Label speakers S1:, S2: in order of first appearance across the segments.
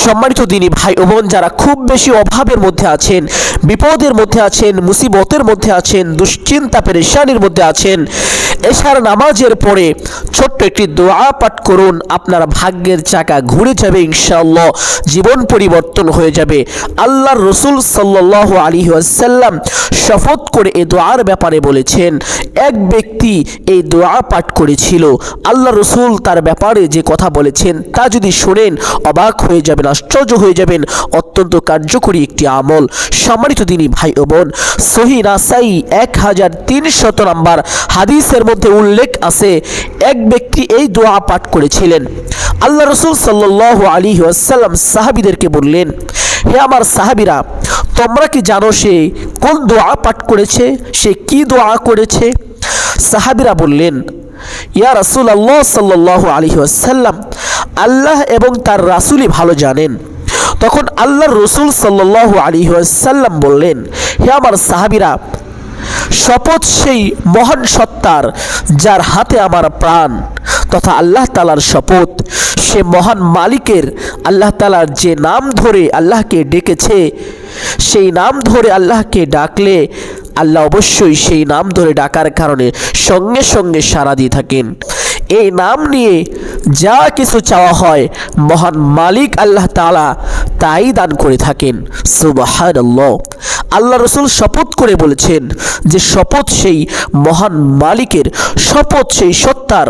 S1: সম্মানিত দিনী ভাই ও বোন, যারা খুব বেশি অভাবের মধ্যে আছেন, বিপদের মধ্যে আছেন, মুসিবতের মধ্যে আছেন, দুশ্চিন্তা পেরেশানির মধ্যে আছেন, এশার নামাজের পরে ছোট্ট একটি দোয়া পাঠ করুন। আপনার ভাগ্যের চাকা ঘুরে যাবে ইনশাআল্লাহ, জীবন পরিবর্তন হয়ে যাবে। আল্লাহর রসুল সাল্লাল্লাহু আলাইহি ওয়াসাল্লাম শপথ করে এই দোয়ার ব্যাপারে বলেছেন, এক ব্যক্তি এই দোয়া পাঠ করেছিল, আল্লাহ রসুল তার ব্যাপারে যে কথা বলেছেন তা যদি শোনেন অবাক হয়ে যাবেন, আশ্চর্য হয়ে যাবেন। অত্যন্ত কার্যকরী একটি আমল। সম্মানিত দিনী ভাই ও বোন, সহিহ নাসাই 1300 নম্বর হাদিসের মধ্যে উল্লেখ আছে, এক ব্যক্তি এই দোয়া পাঠ করেছিলেন। আল্লাহ রসুল সাল্লাল্লাহু আলাইহি ওয়াসাল্লাম সাহাবীদেরকে বললেন, হে আমার সাহাবীরা, তোমরা কি জানো সে কোন দোয়া পাঠ করেছে, সে কি দোয়া করেছে? সাহাবীরা বললেন, ইয়া রাসূলুল্লাহ সাল্লাল্লাহু আলাইহি ওয়াসাল্লাম, আল্লাহ এবং তার রাসূলই ভালো জানেন। তখন আল্লাহর রসুল সাল্লাল্লাহু আলাইহি ওয়াসাল্লাম বললেন, হে আমার সাহাবীরা, শপথ সেই মহান সত্তার যার হাতে আমার প্রাণ, তথা আল্লাহ তাআলার শপথ, সে মহান মালিকের, আল্লাহ তাআলার যে নাম ধরে আল্লাহকে ডেকেছে, সেই নাম ধরে আল্লাহকে ডাকলে আল্লাহ অবশ্যই সেই নাম ধরে ডাকার কারণে সঙ্গে সঙ্গে সাড়া দিয়ে থাকেন। এই নাম নিয়ে যা কিছু চাওয়া হয় মহান মালিক আল্লাহ তাআলা তাই দান করে থাকেন। সুবহানাল্লাহ। আল্লাহ রসুল শপথ করে বলেছেন যে শপথ সেই মহান মালিকের, শপথ সেই সত্তার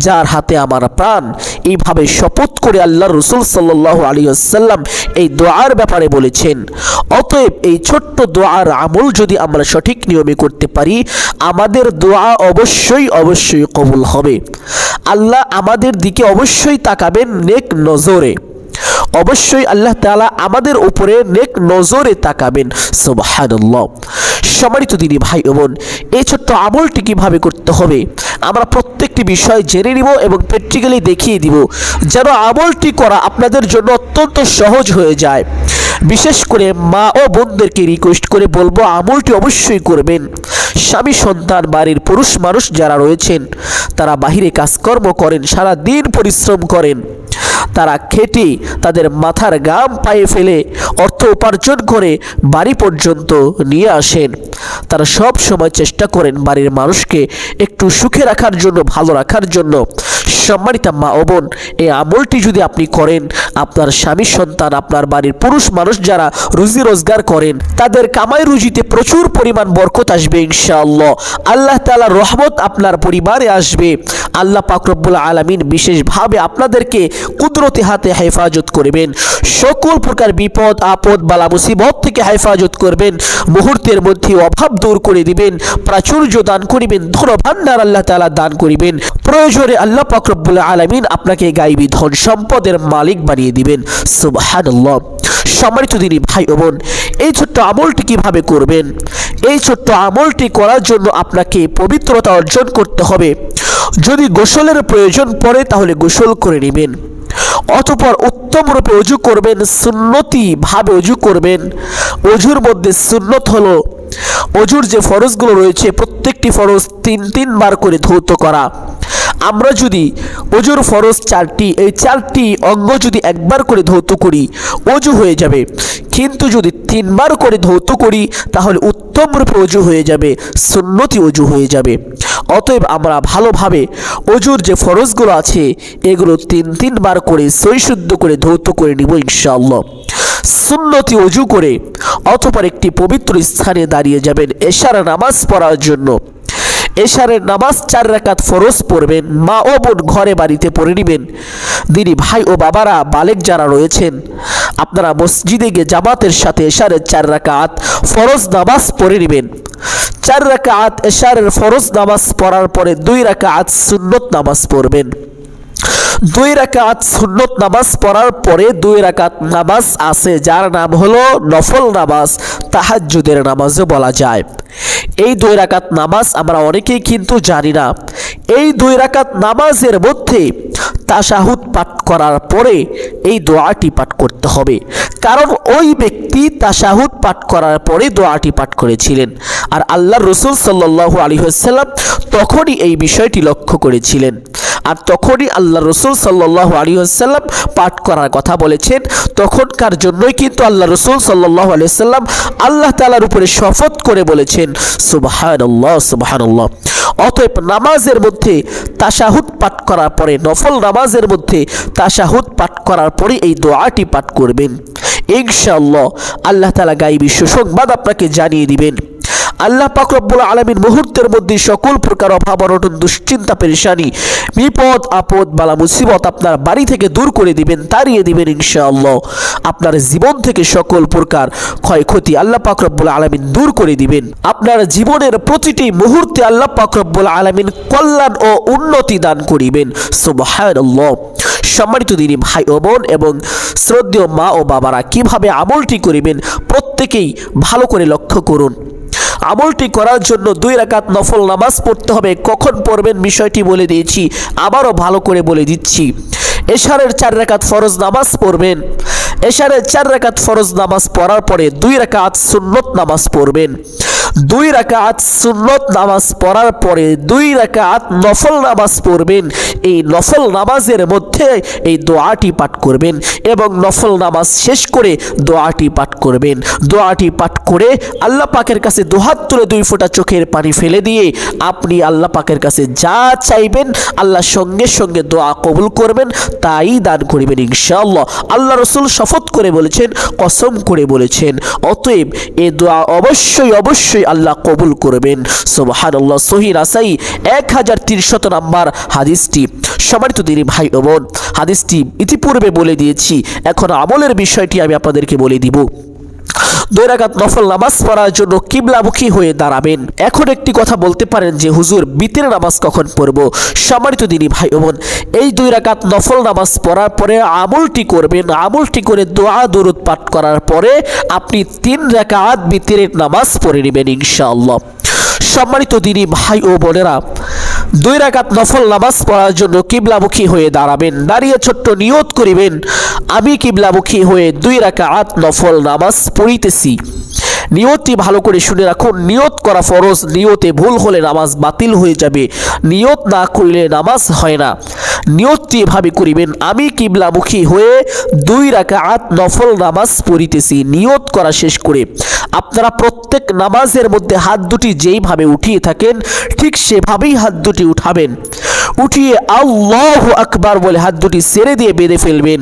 S1: যার হাতে আমার প্রাণ। এইভাবে শপথ করে আল্লাহ রসুল সাল্লাল্লাহু আলাইহি ওয়াসাল্লাম এই দোয়ার ব্যাপারে বলেছেন। অতএব এই ছোট্ট দোয়ার আমল যদি আমরা সঠিক নিয়মে করতে পারি, আমাদের দোয়া অবশ্যই অবশ্যই কবুল হবে। আল্লাহ আমাদের দিকে অবশ্যই তাকাবেন নেক নজরে, অবশ্যই আল্লাহ তাআলা আমাদের উপরে নেক নজরে তাকাবেন। সুবহানাল্লাহ। সম্মানিত দিনী ভাই ও বোন, এই ছোট্ট আমলটি কিভাবে করতে হবে আমরা প্রত্যেকটি বিষয় জেনে নিব এবং প্র্যাকটিক্যালি দেখিয়ে দিব, যেন আমলটি করা আপনাদের জন্য অত্যন্ত সহজ হয়ে যায়। বিশেষ করে মা ও বোনদেরকে রিকোয়েস্ট করে বলবো, আমলটি অবশ্যই করবেন। স্বামী সন্তান বাড়ির পুরুষ মানুষ যারা রয়েছেন, তারা বাহিরে কাজকর্ম করেন, সারা দিন পরিশ্রম করেন, তারা খেটে তাদের মাথার ঘাম পায়ে ফেলে অর্থ উপার্জন করে বাড়ি পর্যন্ত নিয়ে আসেন। তারা সব সময় চেষ্টা করেন বাড়ির মানুষকে একটু সুখে রাখার জন্য, ভালো রাখার জন্য। সম্মানিত মা ও বোন, এই আমলটি যদি আপনি করেন, আপনার স্বামী সন্তান, আপনার বাড়ির পুরুষ মানুষ যারা রুজি রোজগার করেন, তাদের কামাই রুজিতে প্রচুর পরিমাণ বরকত আসবে ইনশাআল্লাহ। আল্লাহ তাআলার রহমত আপনার পরিবারে আসবে। আল্লাহ পাক রব্বুল আলামিন বিশেষভাবে আপনাদেরকে কুদরতি হাতে হেফাজত করবেন। সকল প্রকার বিপদ আপদ বালা মুসিবত থেকে হেফাজত করবেন। মুহূর্তের মধ্যে অভাব দূর করে দিবেন, প্রাচুর্য দান করিবেন, ধন ভান্ডার আল্লাহ তাআলা দান করিবেন। প্রয়োজনে আল্লাহ পাক রব্বুল আলামিন আপনাকে গায়বী ধন সম্পদের মালিক বানিয়ে দিবেন। সুবহানাল্লাহ। সম্মানিত দিনী ভাই ও বোন, এই ছোট্ট আমলটি কিভাবে করবেন? এই ছোট্ট আমলটি করার জন্য আপনাকে পবিত্রতা অর্জন করতে হবে। যদি গোসলের প্রয়োজন পড়ে তাহলে গোসল করে নেবেন, অতঃপর উত্তম রূপে অজু করবেন, সুন্নতি ভাবে অজু করবেন। অজুর মধ্যে সুন্নত হলো অজুর যে ফরজগুলো রয়েছে প্রত্যেকটি ফরজ 3 বার করে ধৌত করা। আমরা যদি অজুর ফরজ 4টি, এই 4টি অঙ্গ যদি একবার করে ধৌত করি অজু হয়ে যাবে, কিন্তু যদি 3 বার করে ধৌত করি তাহলে উত্তম রূপে অজু হয়ে যাবে, সুন্নতি অজু হয়ে যাবে। অতএব আমরা ভালোভাবে অজুর যে ফরজগুলো আছে এগুলো 3 বার করে সৈশুদ্ধ করে ধৌত করে নিব ইনশাআল্লাহ। সুন্নতি অজু করে অতঃপর একটি পবিত্র স্থানে দাঁড়িয়ে যাবেন এশার নামাজ পড়ার জন্য। এশারের নামাজ 4 রাকাত ফরজ পড়বেন। মা ও বোন ঘরে বাড়িতে পড়ে নেবেন। দিনী ভাই ও বাবারা, বালেক যারা রয়েছেন, আপনারা মসজিদে গিয়ে জামাতের সাথে এশারের 4 রাকাত ফরজ নামাজ পড়ে নেবেন। 4 রাকাত এশারের ফরজ নামাজ পড়ার পরে 2 রাকাত সুন্নত নামাজ পড়বেন। 2 রাকাত সুন্নত নামাজ পড়ার পরে 2 রাকাত নামাজ আছে যার নাম হলো নফল নামাজ, তাহাজ্জুদের নামাজও বলা যায়। এই 2 রাকাত নামাজ আমরা অনেকেই কিন্তু জানি না। এই 2 রাকাত নামাজের মধ্যে তাশাহুদ পাঠ করার পরে এই দোয়াটি পাঠ করতে হবে, কারণ ওই ব্যক্তি তাশাহুদ পাঠ করার পরে দোয়াটি পাঠ করেছিলেন। আর আল্লাহর রাসূল সাল্লাল্লাহু আলাইহি ওয়াসাল্লাম তখনই এই বিষয়টি লক্ষ্য করেছিলেন, আর তখনই আল্লাহর রাসূল সাল্লাল্লাহু আলাইহি ওয়াসাল্লাম পাঠ করার কথা বলেছেন। তখনকার জন্যই কিন্তু আল্লাহর রাসূল সাল্লাল্লাহু আলাইহি ওয়াসাল্লাম আল্লাহ তাআলার উপরে শপথ করে বলেছেন সুবহানাল্লাহ সুবহানাল্লাহ। অতএব নামাজের মধ্যে তাশাহুদ পাঠ করার পরে, নফল নামাজের মধ্যে তাশাহুদ পাঠ করার পরে এই দোয়াটি পাঠ করবেন। ইনশাআল্লাহ আল্লাহ তাআলা গায়বী সুসংবাদ আপনাকে জানিয়ে দিবেন। আল্লাহ পাক রব্বুল আলামিন মুহূর্তের মধ্যে সকল প্রকার অভাব অনটন, দুশ্চিন্তা, পেরেশানি, বিপদ আপদ, বালা মুসিবত আপনার বাড়ি থেকে দূর করে দিবেন, তাড়িয়ে দিবেন ইনশাআল্লাহ। আপনার জীবন থেকে সকল প্রকার ক্ষয়ক্ষতি আল্লাহ পাক রব্বুল আলামিন দূর করে দিবেন। আপনার জীবনের প্রতিটি মুহূর্তে আল্লাহ পাক রব্বুল আলামিন কল্যাণ ও উন্নতি দান করিবেন। সুবহানাল্লাহ। সম্মানিত দিনী ভাই ও বোন এবং শ্রদ্ধেয় মা ও বাবারা, কিভাবে আমলটি করিবেন প্রত্যেকেই ভালো করে লক্ষ্য করুন। আমলটি করার জন্য 2 রাকাত নফল নামাজ পড়তে হবে। কখন পড়বেন বিষয়টি বলে দিয়েছি, আবারও ভালো করে বলে দিচ্ছি। এশারের 4 রাকাত ফরজ নামাজ পড়বেন। এশারের 4 রাকাত ফরজ নামাজ পড়ার পরে 2 রাকাত সুন্নত নামাজ পড়বেন। 2 রাকাত সুন্নত নামাজ পড়ার পরে 2 রাকাত নফল নামাজ পড়বেন। এই নফল নামাজের মধ্যে এই দোয়াটি পাঠ করবেন এবং নফল নামাজ শেষ করে দোয়াটি পাঠ করবেন। দোয়াটি পাঠ করে আল্লাহ পাকের কাছে দুহাত তুলে 2 ফোঁটা চোখের পানি ফেলে দিয়ে আপনি আল্লাহ পাকের কাছে যা চাইবেন আল্লাহ সঙ্গে সঙ্গে দোয়া কবুল করবেন, তাই দান করিবেন ইনশাআল্লাহ। আল্লাহ রাসূল শপথ করে বলেছেন, কসম করে বলেছেন। অতএব এই দোয়া অবশ্যই অবশ্যই আল্লাহ কবুল করবেন। সুবহানাল্লাহ। সহিহ নাসাই 1300 নম্বর হাদিসটি। সম্মানিত দিনী ভাই ও বোন, হাদিসটি ইতিপূর্বে বলে দিয়েছি, এখন আমলের বিষয়টি আমি আপনাদেরকে বলে দিব। 2 রাকাত নফল নামাজ পড়ার জন্য কিবলামুখী হয়ে দাঁড়াবেন। এখন একটি কথা বলতে পারেন যে হুজুর বিতির নামাজ কখন পড়ব? সম্মানিত দিনী ভাই ও বোন, এই 2 রাকাত নফল নামাজ পড়ার পরে আমলটি করবেন। আমলটি করে দোয়া দরুদ পাঠ করার পরে আপনি 3 রাকাত বিতিরের নামাজ পড়ে নেবেন ইনশাআল্লাহ। সম্মানিত দিনী ভাই ও বোনেরা, 2 রাকাত নফল নামাজ পড়ার জন্য কিবলামুখী হয়ে দাঁড়াবেন। দাঁড়িয়ে ছোট্ট নিয়ত করিবেন, আমি কিবলামুখী হয়ে 2 রাকাত নফল নামাজ পড়িতেছি। নিয়তটি ভালো করে শুনে রাখুন। নিয়ত করা ফরজ, নিয়তে ভুল হলে নামাজ বাতিল হয়ে যাবে। নিয়ত না করলে নামাজ হয় না। নিয়তটি এভাবে করিবেন, আমি কিবলামুখী হয়ে 2 রাকাত নফল নামাজ পড়িতেছি। নিয়ত করা শেষ করে আপনারা প্রত্যেক নামাজের মধ্যে হাত দুটি যেইভাবে উঠিয়ে থাকেন ঠিক সেভাবেই হাত দুটি উঠাবেন। উঠিয়ে আল্লাহু আকবার বলে হাত দুটি ছেড়ে দিয়ে বেঁধে ফেলবেন।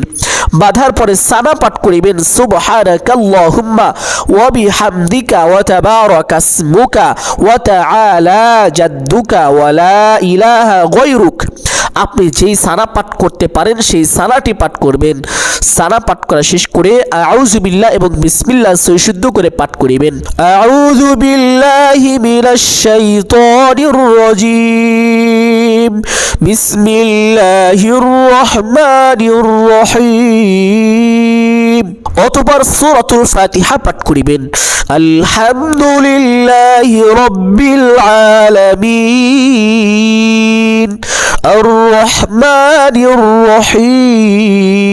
S1: বাঁধার পরে সানা পাঠ করিবেন, সুবহানাকাল্লাহুম্মা ওয়া বিহামদিকা ওয়া তাবারাকা ইসমুকা ওয়া তাআলা জাদ্দুকা ওয়া লা ইলাহা গায়রুক। আপনি যেই সানা পাঠ করতে পারেন সেই সানাটি পাঠ করবেন। সানা পাঠ করা শেষ করে আউযু বিল্লাহ এবং বিসমিল্লাহ সহিশুদ্ধ করে পাঠ করিবেন। আউযু বিল্লাহি মিনাশ শাইতানির রাজীম, বিসমিল্লাহির রহমানির রহিম। অতঃপর সূরাতুল ফাতিহা পাঠ করিবেন। আলহামদুলিল্লাহি রাব্বিল আলামিন আর রহমানির রহিম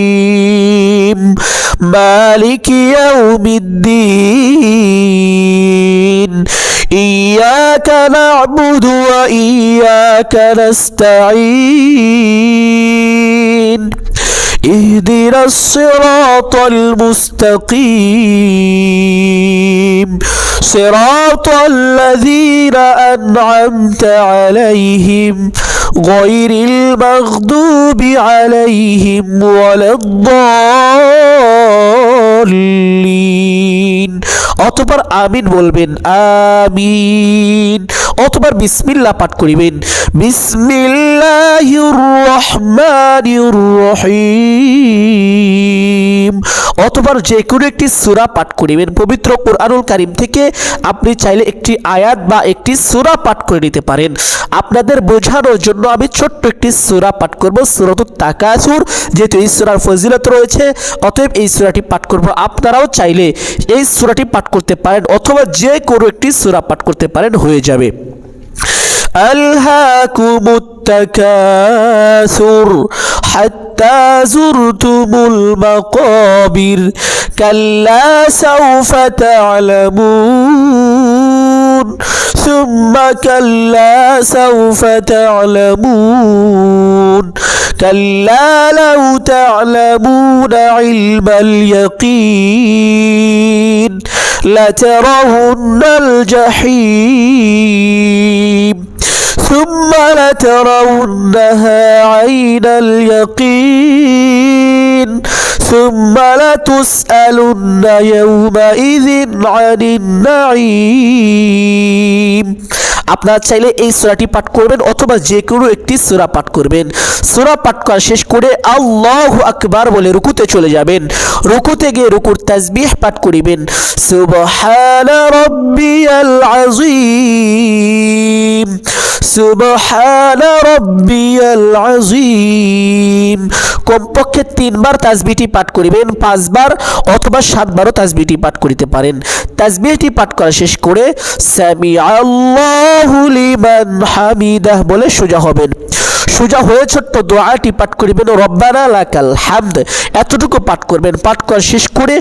S1: মালিকি ইয়াউমিদ্দিন ইয়্যাকা না'বুদু ওয়া ইয়্যাকা নাস্তাঈন اهدنا الصراط المستقيم صراط الذين أنعمت عليهم غير المغضوب عليهم ولا الضالين। অতঃপর আমিন বলবেন, আমিন। অতঃপর বিসমিল্লাহ পাঠ করিবেন, বিসমিল্লাহির রহমানির রহিম। অতঃপর যে কোনো একটি সূরা পাঠ করিবেন। পবিত্র কুরআনুল কারীম থেকে আপনি চাইলে একটি আয়াত বা একটি সূরা পাঠ করে নিতে পারেন। আপনাদের বোঝানোর জন্য আমি ছোট্ট একটি সূরা পাঠ করব, সূরাতুত তাকাসুর। যেহেতু এই সূরার ফজিলত রয়েছে, অতএব এই সূরাটি পাঠ করব। আপনারাও চাইলে এই সূরাটি পাঠ করতে পারেন অথবা যে কোনো একটি সূরা পাঠ করতে পারেন, হয়ে যাবে। আলহাকুমুত তাকাসুর হাত্তা যুরতুমুল মাকাবির কাল্লা সাউফা তা'লামুন সুম্মা কাল্লা সাউফা তা'লামুন কাল্লা লাউ তা'লামুনা ইলমাল ইয়াকিন লাতারাউন্নাল জাহিম ثم لترونها عين اليقين ثم لتسألن يومئذ عن النعيم আপনারা চাইলে এই সূরাটি পাঠ করবেন অথবা যে কোনো একটি সূরা পাঠ করবেন। সূরা পাঠ করা শেষ করে আল্লাহু আকবার বলে রুকুতে চলে যাবেন। রুকুতে গিয়ে রুকুর তাসবিহ পাঠ করিবেন, সুবহানা রাব্বিয়াল আযীম সুবহানা রাব্বিয়াল আযীম। কমপক্ষে 3 বার তাসবিহটি পাঠ করিবেন, 5 বার অথবা 7 বারও তাসবিহটি পাঠ করিতে পারেন। তাসবিহটি পাঠ করা শেষ করে সামিআল্লাহু লিমান হামিদাহ বলে সোজা হবেন। সোজা হয়ে ছোট্ট দোয়াটি পাঠ করিবেন, রব্বানা লাকাল হামদ, এতটুকু পাঠ করবেন। পাঠ করা শেষ করে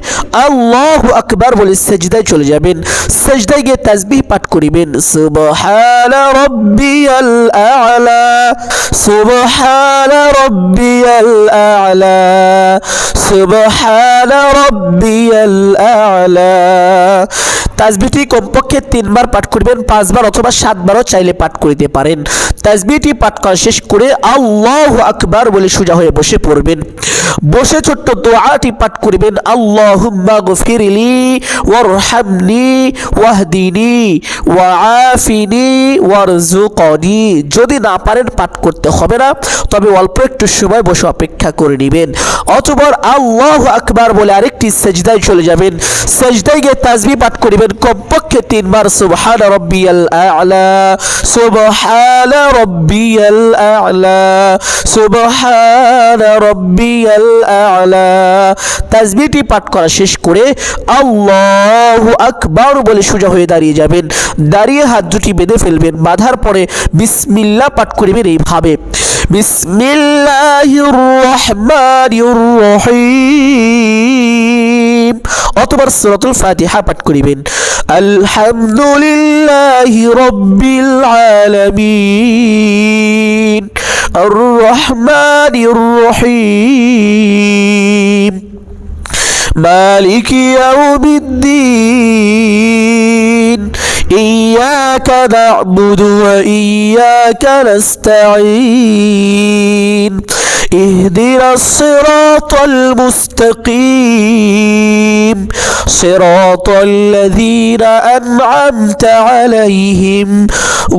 S1: আল্লাহু আকবার বলে সিজদায় চলে যাবেন। সিজদায় গিয়ে তাসবিহ পাঠ করিবেন, সুবহানা রাব্বিয়াল আ'লা সুবহানা রাব্বিয়াল আ'লা সুবহানা রাব্বিয়াল আ'লা। তাসবিহটি কমপক্ষে 3 বার পাঠ করবেন, 5 বার অথবা 7 বারও চাইলে পাঠ করিতে পারেন। তাসবিহটি পাঠ করা শেষ করে আল্লাহু আকবার বলে সোজা হয়ে বসে পড়বেন। বসে ছোট্ট দোয়াটি পাঠ করিবেন, আল্লাহুম্মা গফিরলি ওয়ারহামনি ওয়াহদিনি ওয়াআফিনি ওয়ারযুকনি। যদি না পারেন পাঠ করতে হবে না, তবে অল্প একটু সময় বসে অপেক্ষা করে নেবেন। অতঃপর আল্লাহু আকবার বলে আরেকটি সিজদায় চলে যাবেন। সিজদায় গিয়ে তাসবিহ পাঠ করিবেন কমপক্ষে 3 বার, সুবহানা রাব্বিয়াল আ'লা সুবহানা রাব্বিয়াল আ'লা সুবহানা রাব্বিয়াল আ'লা। তাসবিহটি পাঠ করা শেষ করে আল্লাহু আকবার বলে সোজা হয়ে দাঁড়িয়ে যাবেন। দাঁড়িয়ে হাত দুটি বেঁধে ফেলবেন। বাঁধার পরে বিসমিল্লাহ পাঠ করিবেন এইভাবে, বিসমিল্লাহির রহমানির রহিম। অতঃপর সূরাতুল ফাতিহা পাঠ করিবেন, আলহামদুলিল্লাহি রাব্বিল আলামিন আর রহমানির রহিম মালিকি ইয়াউমিদ্দিন ইয়্যাকা না'বুদু ওয়া ইয়্যাকা নাস্তাঈন ইহদিনাস সিরাতাল মুস্তাকিম সিরাতাল লাযীনা আন'আমতা আলাইহিম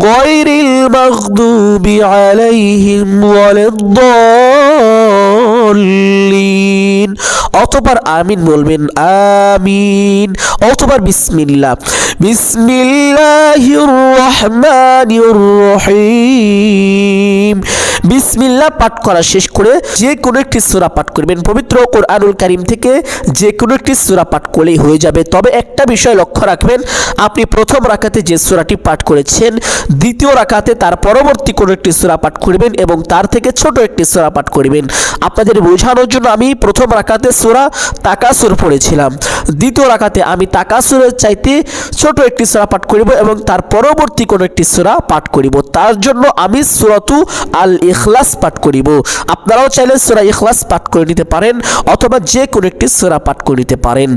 S1: গায়রিল মাগদুবি আলাইহিম ওয়ালাদ-দাল্লিন। অতঃপর আমিন বলবেন, আমিন। অতঃপর বিসমিল্লাহ, বিসমিল্লাহির রহমানির রহিম। বিসমিল্লাহ পাঠ করা শেষ করে যে কোনো একটি সূরা পাঠ করবেন। পবিত্র কোরআনুল কারীম থেকে যে কোনো একটি সূরা পাঠ করলেই হয়ে যাবে। তবে একটা বিষয় লক্ষ্য রাখবেন, আপনি প্রথম রাকাতে যে সূরাটি পাঠ করেছেন, দ্বিতীয় রাকাতে তার পরবর্তী কোনো একটি সূরা পাঠ করবেন এবং তার থেকে ছোট একটি সূরা পাঠ করবেন। আপনাদের বোঝানোর জন্য আমি প্রথম রাকাতে সূরা তাকাসুর পড়েছিলাম, দ্বিতীয় রাকাতে আমি তাকাসুরের চাইতে ছোট একটি সূরা পাঠ করিব এবং তার পরবর্তী কোনো একটি সূরা পাঠ করিব। তার জন্য আমি সূরাতু আল ইখলাস পাঠ করিব। আপনারাও চাইলে সূরা ইখলাস পাঠ করে নিতে পারেন অথবা যে কোনো একটি সূরা পাঠ করে নিতে পারেন।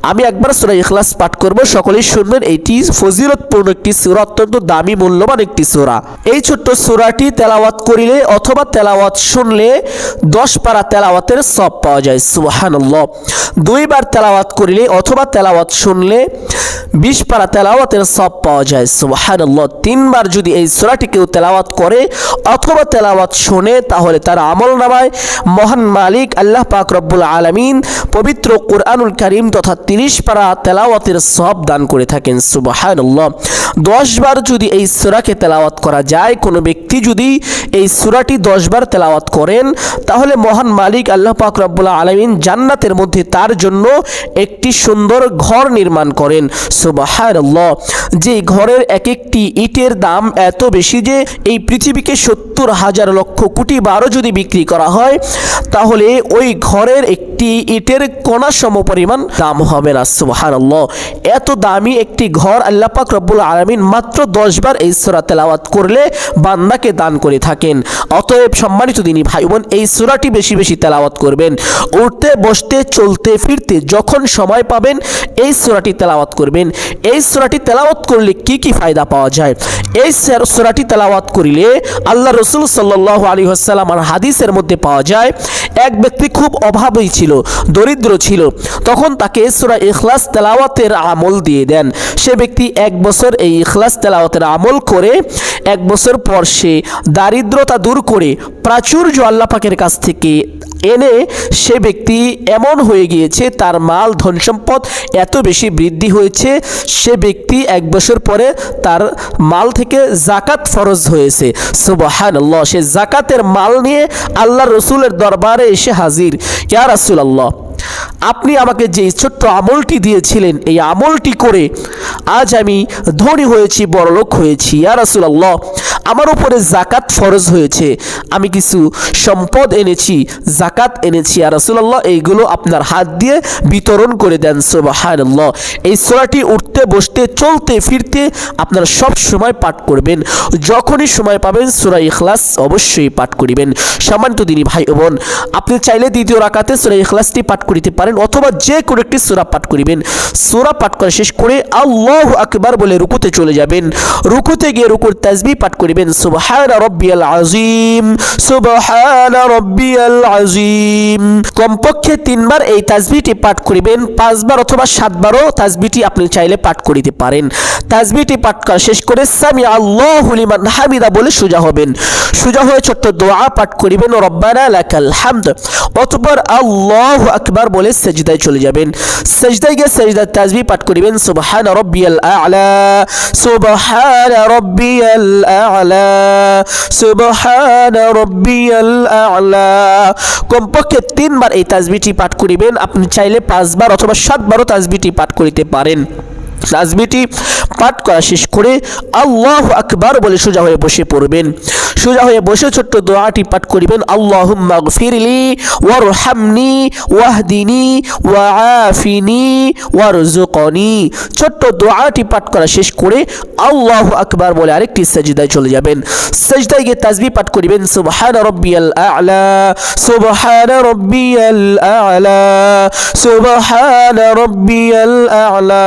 S1: আমি একবার সূরা ইখলাস পাঠ করব, সকলেই শুনবেন। এটি ফজিলতপূর্ণ একটি সূরা, অত্যন্ত দামি মূল্যবান একটি সূরা। এই ছোট্ট সূরাটি তেলাওয়াত করিলে অথবা তেলাওয়াত শুনলে 10 পারা তেলাওয়াতের সওয়াব পাওয়া যায়, সুবহানাল্লাহ। 2 বার তেলাওয়াত করিলে অথবা তেলাওয়াত শুনলে 20 পারা তেলাওয়াতের সওয়াব পাওয়া যায়, সুবহানাল্লাহ। 3 বার যদি এই সূরাটি কেউ তেলাওয়াত করে অথবা তেলাওয়াত শুনে, তাহলে তার আমলনামায় মহান মালিক আল্লাহ পাক রব্বুল আলামিন পবিত্র কোরআনুল কারীম তথা 30 পারা তেলাওয়াতের সওয়াব দান করে থাকেন, সুবহানাল্লাহ। 10 বার যদি এই সূরাকে তেলাওয়াত করা যায়, কোনো ব্যক্তি যদি এই সূরাটি 10 বার তেলাওয়াত করেন, তাহলে মহান মালিক আল্লাহ পাক রব্বুল আলামিন জান্নাত জান্নাতের মধ্যে তার জন্য একটি সুন্দর ঘর নির্মাণ করেন। সুবহানাল্লাহ। যে ঘরের এক একটি ইটের দাম এত বেশি যে এই পৃথিবীকে 70,000 লক্ষ কোটি বারও যদি বিক্রি করা হয় তাহলে ওই ঘরের একটি ইটের কণা সম পরিমাণ দাম হবে না। সুবহানাল্লাহ। এত দামি একটি ঘর আল্লাহ পাক রব্বুল আলামিন মাত্র 10 বার এই সূরা তেলাওয়াত করলে বান্দাকে দান করে থাকেন। অতএব সম্মানিত দিনী ভাই বোন, এই সূরাটি বেশি বেশি তেলাওয়াত করবেন। উঠতে বসতে চলতে ফিরতে যখন সময় পাবেন এই সূরাটি তেলাওয়াত করবেন। এই সূরাটি তেলাওয়াত করলে কি কি ফায়দা পাওয়া যায়? এই সূরাটি তেলাওয়াত করিলে আল্লাহ রাসূল সাল্লাল্লাহু আলাইহি ওয়াসাল্লামের হাদিসের মধ্যে পাওয়া যায়, এক ব্যক্তি খুব অভাবী ছিল, দরিদ্র ছিল, তখন তাকে সূরা ইখলাস তেলাওয়াতের আমল দিয়ে দেন। সে ব্যক্তি 1 বছর এই ইখলাস তেলাওয়াতের আমল করে 1 বছর পর সে দারিদ্রতা দূর করে প্রাচুর্য আল্লাহ পাকের কাছ থেকে এনে সে ব্যক্তি এমন হয়ে গিয়েছে, তার মাল ধন সম্পদ এত বেশি বৃদ্ধি হয়েছে, সে ব্যক্তি 1 বছর পরে তার মাল থেকে জাকাত ফরজ হয়েছে। সুবহানাল্লাহ। সে জাকাতের মাল নিয়ে আল্লাহ রসুলের দরবারে এসে হাজির। ইয়া রাসূলুল্লাহ, আপনি আমাকে যে ছোট্ট আমলটি দিয়েছিলেন এই আমলটি করে আজ আমি ধনী হয়েছি, বড়লোক হয়েছি। ইয়া রাসূলুল্লাহ, আমার উপরে জাকাত ফরজ হয়েছে, আমি কিছু সম্পদ এনেছি, জাকাত এনেছি। ইয়া রাসূলুল্লাহ, এইগুলো আপনার হাত দিয়ে বিতরণ করে দেন। সুবহানাল্লাহ। এই সূরাটি উঠতে বসতে চলতে ফিরতে আপনারা সব সময় পাঠ করবেন। যখনই সময় পাবেন সূরা ইখলাস অবশ্যই পাঠ করিবেন। সম্মানিত দিনী ভাই ও বোন, আপনি চাইলে দ্বিতীয় রাকাতে সূরা ইখলাসটি পাঠ করিতে পারেন অথবা যে কোনো একটি সূরা পাঠ করিবেন। সূরা পাঠ করা শেষ করে আল্লাহু আকবার বলে রুকুতে চলে যাবেন। রুকুতে গিয়ে রুকুর তাসবিহ পাঠ করিবেন, সুবহানা রাব্বিয়াল আযীম, সুবহানা রাব্বিয়াল আযীম। কমপক্ষে 3 বার এই তাসবিহটি পাঠ করিবেন। 5 বার অথবা 7 বারও তাসবিহটি আপনি চাইলে পাঠ করিতে পারেন। তাসবিহটি পাঠ করা শেষ করে সামি আল্লাহু লিমান হামিদা বলে সোজা হবেন। সোজা হয়ে ছোট্ট দোয়া পাঠ করিবেন, রব্বানা লাকাল হামদ। অতঃপর আল্লাহু আকবার বলে সিজদায় চলে যাবেন। সিজদায় গিয়ে সিজদার তাসবিহ পাঠ করিবেন, সুবহানা রাব্বিয়াল আ'লা, সুবহানা রাব্বিয়াল আ'লা, সুবহানা রাব্বিয়াল আ'লা। কমপক্ষে 3 বার এই তাসবিহটি পাঠ করিবেন। আপনি চাইলে 5 বার অথবা 7 বারও তাসবিহটি পাঠ করিতে পারেন। তাসবিহটি পাঠ করা শেষ করে আল্লাহু আকবার বলে সোজা হয়ে বসে পড়বেন। সোজা হয়ে বসে ছোট্ট দোয়াটি পাঠ করিবেন, আল্লাহুম্মা গফিরলি ওয়ারহামনি ওয়াহদিনি ওয়াআফিনি ওয়ারযুকনি। ছোট্ট দোয়াটি পাঠ করা শেষ করে আল্লাহু আকবার বলে আরেকটি সিজদায় চলে যাবেন। সিজদায় গিয়ে তাসবিহ পাঠ করিবেন, সুবহানা রাব্বিয়াল আ'লা, সুবহানা রাব্বিয়াল আ'লা, সুবহানা রাব্বিয়াল আ'লা।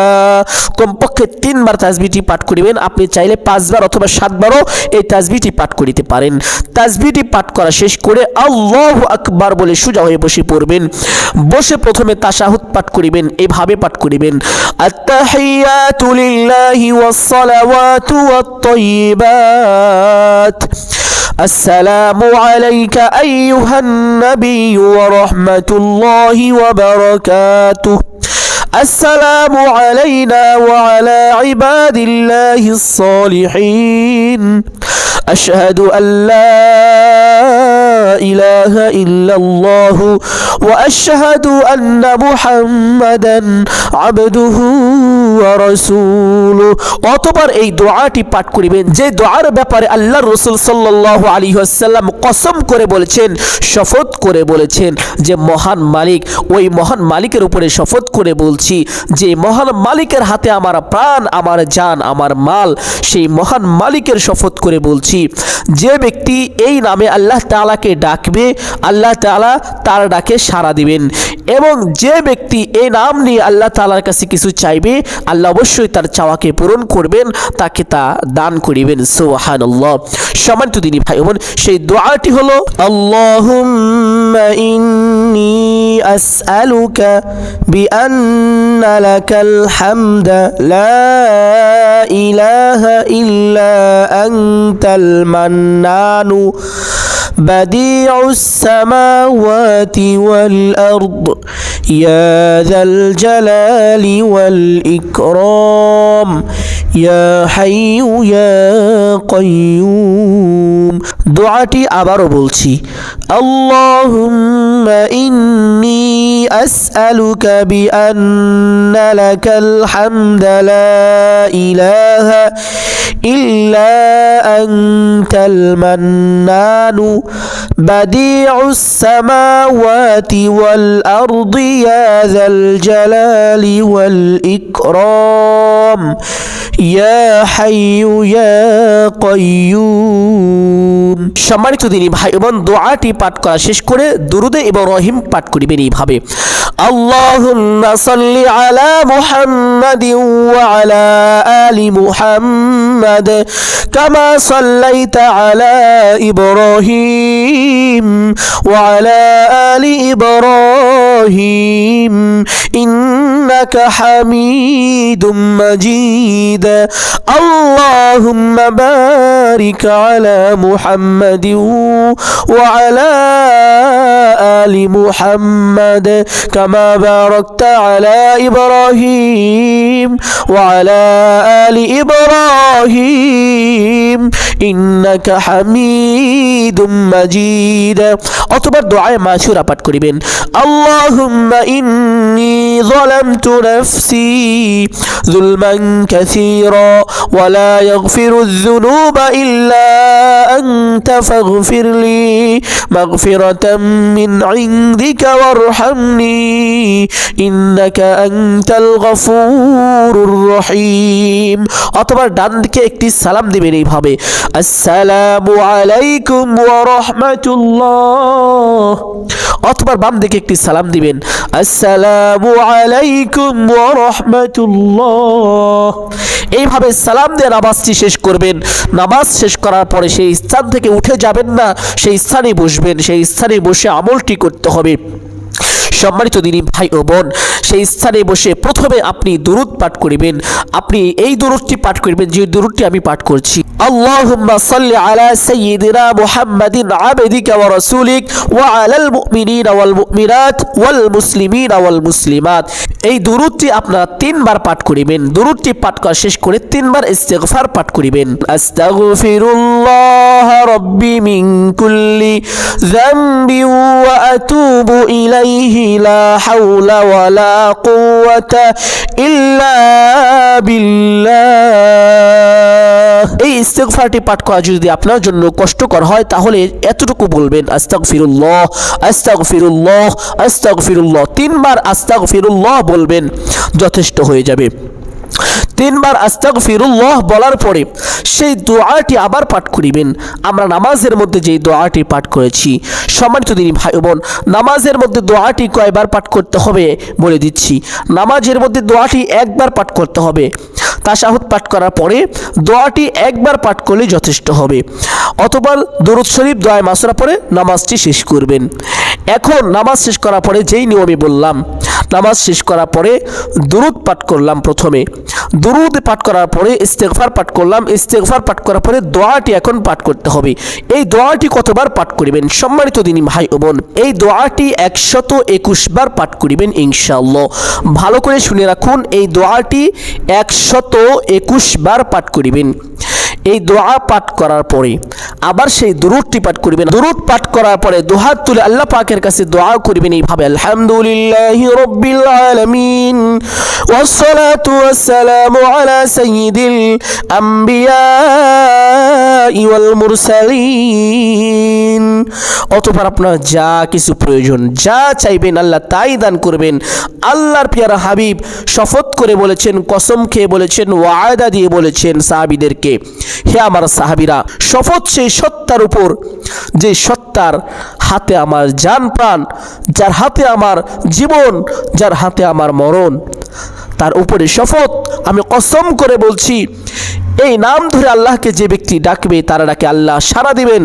S1: কমপক্ষে 3 বার তাসবিহটি পাঠ করিবেন। আপনি চাইলে 5 বার অথবা 7 বারও এই তাসবিহটি পাঠ করিতে পারেন। তাসবিহটি পাঠ করা শেষ করে আল্লাহু আকবার বলে সোজা হয়ে বসে পড়বেন। বসে প্রথমে তাশাহুদ পাঠ করিবেন। এভাবে পাঠ করিবেন, আত-তাহিয়াতু লিল্লাহি ওয়াস-সালাওয়াতু ওয়াত-তাইয়্যিবাত, আসসালামু আলাইকা আইয়ুহান নাবিয়্যু ওয়া রাহমাতুল্লাহি ওয়া বারাকাতুহু, السلام علينا وعلى عباد الله الصالحين، أشهد أن لا إله إلا الله وأشهد أن محمدا عبده ورسوله। অতঃপর এই দোয়াটি পাঠ করিবেন যে দোয়ার ব্যাপারে আল্লাহর রাসূল সাল্লাল্লাহু আলাইহি ওয়াসাল্লাম কসম করে বলেছেন, শপথ করে বলেছেন যে মহান মালিক, ওই মহান মালিকের উপরে শপথ করে বলছি যে মহান মালিকের হাতে আমার প্রাণ, আমার জান, আমার মাল, সেই মহান মালিকের শপথ করে বলছি, যে ব্যক্তি এই নামে আল্লাহ তাআলাকে ডাকবে আল্লাহ তাআলা তার ডাকে সাড়া দিবেন, এবং যে ব্যক্তি এই নাম নিয়ে আল্লাহ তাআলার কাছে কিছু চাইবে আল্লাহ অবশ্যই তার চাওয়াকে পূরণ করবেন, তাকে তা দান করিবেন। সুবহানাল্লাহ। সম্মানিত দিনী ভাই বোন, সেই দোয়াটি হলো, আল্লাহুম্মা ইন্নী আসআলুকা বিআন্না লাকাল হামদা লা ইলাহা ইল্লা আনতাল মান্নানু বাদিউস সামাওয়াতি ওয়াল আরদ ইয়া যাল জালালি ওয়াল ইকরাম ইয়া হাইয়ু ইয়া কাইয়ুম। দোয়াটি আবারও বলছি, আল্লাহুম্মা ইন্নী আসআলুকা বিআন্না লাকাল হামদা লা ইলাহা ইল্লা আনতাল মান্নানু বাদিউস সামাওয়াতি ওয়াল আরদি ইয়া যাল জালালি ওয়াল ইকরাম ইয়া হাইয়ু ইয়া কাইয়ুম। সম্মানিত দিনী ভাই এবং দোয়াটি পাঠ করা শেষ করে দুরুদে ইব্রাহিম পাঠ করিবেন এইভাবে, আল্লাহুম্মা সাল্লি আলা মুহাম্মাদিন ওয়া আলা আলি মুহাম্মাদ কামা সাল্লাইতা আলা ইব্রাহিম ওয়া আলা আলি ইব্রাহিম ইন্নাকা হামিদুম মাজিদ। আল্লাহুম্মা বারিক আলা মুহাম্মাদিন ওয়া আলা আলি মুহাম্মাদ কামা বারাকতা আলা ইব্রাহিম ওয়া আলা আলি ইব্রাহিম ইন্নাকা হামিদুম মাজিদ। অথবা দোয়ায়ে মাসুরা পাঠ করিবেন, আল্লাহুম্মা ইন্নী যালামতু নাফসি যুলমান কাসীরা ওয়া লা ইয়াগফিরুয যুনুবা ইল্লা আনতা ফাগফিরলি মাগফিরাতাম মিন ইনদিকা ওয়ারহামনি ইন্নাকা আনতাল গফুরুর রহিম। অথবা ডান দিকে একটি সালাম দিবেন এইভাবে, আসসালামু আলাইকুম ওয়া রাহমাতুল্লাহ। অথবা বাম দিকে একটি সালাম দিবেন, আসসালামু আলাইকুম ওয়া রাহমাতুল্লাহ। এইভাবে সালাম দিয়ে নামাজটি শেষ করবেন। নামাজ শেষ করার পরে সেই স্থান থেকে উঠে যাবেন না, সেই স্থানে বসবেন, সেই স্থানে বসে আমলটি করতে হবে। সম্মানিত দিনী ভাই ও বোন, সেই স্থানে বসে প্রথমে আপনি দুরূদ পাঠ করিবেন। আপনি এই দুরূদটি পাঠ করিবেন যে দুরূদটি আমি পাঠ করছি, আল্লাহুম্মা সাল্লি আলা সাইয়্যিদিনা মুহাম্মাদিন আবদিকা ওয়া রাসূলিক ওয়া আলাল মুমিনিনা ওয়াল মুমিনাত ওয়াল মুসলিমিনা ওয়াল মুসলিমাত। এই দুরূদটি আপনারা 3 বার পাঠ করিবেন। দুরূদটি পাঠ করা শেষ করে 3 বার ইস্তিগফার পাঠ করিবেন, আস্তাগফিরুল্লাহ রাব্বি মিন কুল্লি যামবি ওয়া আতুবু ইলাইহি লা হাওলা ওয়ালা কুওয়াতা ইল্লা বিল্লাহ। এই ইস্তিগফারটি পাঠ করা যদি আপনার জন্য কষ্টকর হয় তাহলে এতটুকু বলবেন, আস্তাগফিরুল্লাহ আস্তাগফিরুল্লাহ আস্তাগফিরুল্লাহ। 3 বার আস্তাগফিরুল্লাহ বলবেন, যথেষ্ট হয়ে যাবে। 3 বার আস্তাগফিরুল্লাহ বলার পরে সেই দোয়াটি আবার পাঠ করিবেন। আমরা নামাজের মধ্যে যেই দোয়াটি পাঠ করেছি, সম্মানিত দিনী ভাই বোন, নামাজের মধ্যে দোয়াটি কয়বার পাঠ করতে হবে বলে দিচ্ছি। নামাজের মধ্যে দোয়াটি একবার পাঠ করতে হবে। তাশাহুদ পাঠ করার পরে দোয়াটি একবার পাঠ করলে যথেষ্ট হবে। অথবা দরুদ শরীফ দোয়ায়ে মাসুরা পড়ে নামাজটি শেষ করবেন। এখন নামাজ শেষ করার পরে যেই নিয়মে বললাম, নামাজ শেষ করার পরে দুরূদ পাঠ করলাম। প্রথমে দুরূদ পাঠ করার পরে ইস্তিগফার পাঠ করলাম। ইস্তিগফার পাঠ করার পরে দোয়াটি এখন পাঠ করতে হবে। এই দোয়াটি কতবার পাঠ করিবেন সম্মানিত দিনী ভাই ও বোন? এই দোয়াটি 121 বার পাঠ করিবেন ইনশাআল্লাহ। ভালো করে শুনে রাখুন, এই দোয়াটি 121 বার পাঠ করিবেন। এই দোয়া পাঠ করার পরে আবার সেই দুরূদটি পাঠ করিবেন। দুরূদ পাঠ করার পরে দুহাত তুলে আল্লাহ পাকের কাছে দোয়া করিবেন এইভাবে, আলহামদুলিল্লাহি রাব্বিল আলামিন ওয়াসসালাতু ওয়াসসালামু আলা সাইয়্যিদিল আম্বিয়া ওয়াল মুরসালিন। অতঃপর আপনার যা কিছু প্রয়োজন, যা চাইবেন আল্লাহ তাই দান করবেন। আল্লাহর পিয়ারা হাবিব শপথ করে বলেছেন, কসম খেয়ে বলেছেন, ওয়াদা দিয়ে বলেছেন সাহাবীদেরকে, হে আমার সাহাবীরা, শপথ সেই সত্তার উপর যে সত্তার হাতে আমার জান প্রাণ, যার হাতে আমার জীবন, যার হাতে আমার মরণ, তার উপরে শপথ আমি কসম করে বলছি, এই নাম ধরে আল্লাহকে যে ব্যক্তি ডাকবে তারা ডাকে আল্লাহ সাড়া দিবেন।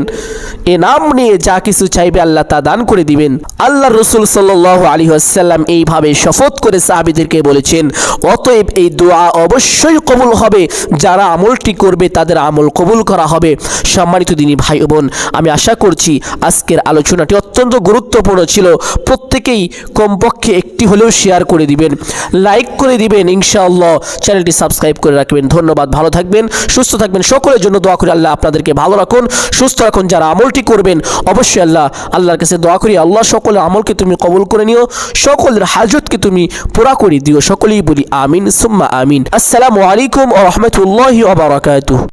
S1: এ নাম নিয়ে যা কিছু চাইবে আল্লাহ তা দান করে দিবেন। আল্লাহ রসুল সাল্লাল্লাহু আলাইহি ওয়াসাল্লাম এইভাবে শপথ করে সাহাবীদেরকে বলেছেন, অতএব এই দোয়া অবশ্যই কবুল হবে, যারা আমলটি করবে তাদের আমল কবুল করা হবে। সম্মানিত দিনী ভাই ও বোন, আমি আশা করছি আজকের আলোচনাটি অত্যন্ত গুরুত্বপূর্ণ ছিল। প্রত্যেকেই কমপক্ষে একটি হলেও শেয়ার করে দিবেন, লাইক করে দিবেন, ইনশাআল্লাহ চ্যানেলটি সাবস্ক্রাইব করে রাখবেন। ধন্যবাদ, ভালো থাকবেন, সুস্থ থাকবেন, সকলের জন্য দোয়া করি আল্লাহ আপনাদেরকে ভালো রাখুন, সুস্থ রাখুন। যারা আমলটি করবেন অবশ্যই আল্লাহর কাছে দোয়া করি, আল্লাহ সকলের আমলকে তুমি কবুল করে নিও, সকলের হাজতকে তুমি পুরা করে দিও। সকলেই বলি আমিন সুম্মা আমিন। আসসালামু আলাইকুম ওয়া রাহমাতুল্লাহি ওয়া বারাকাতুহু।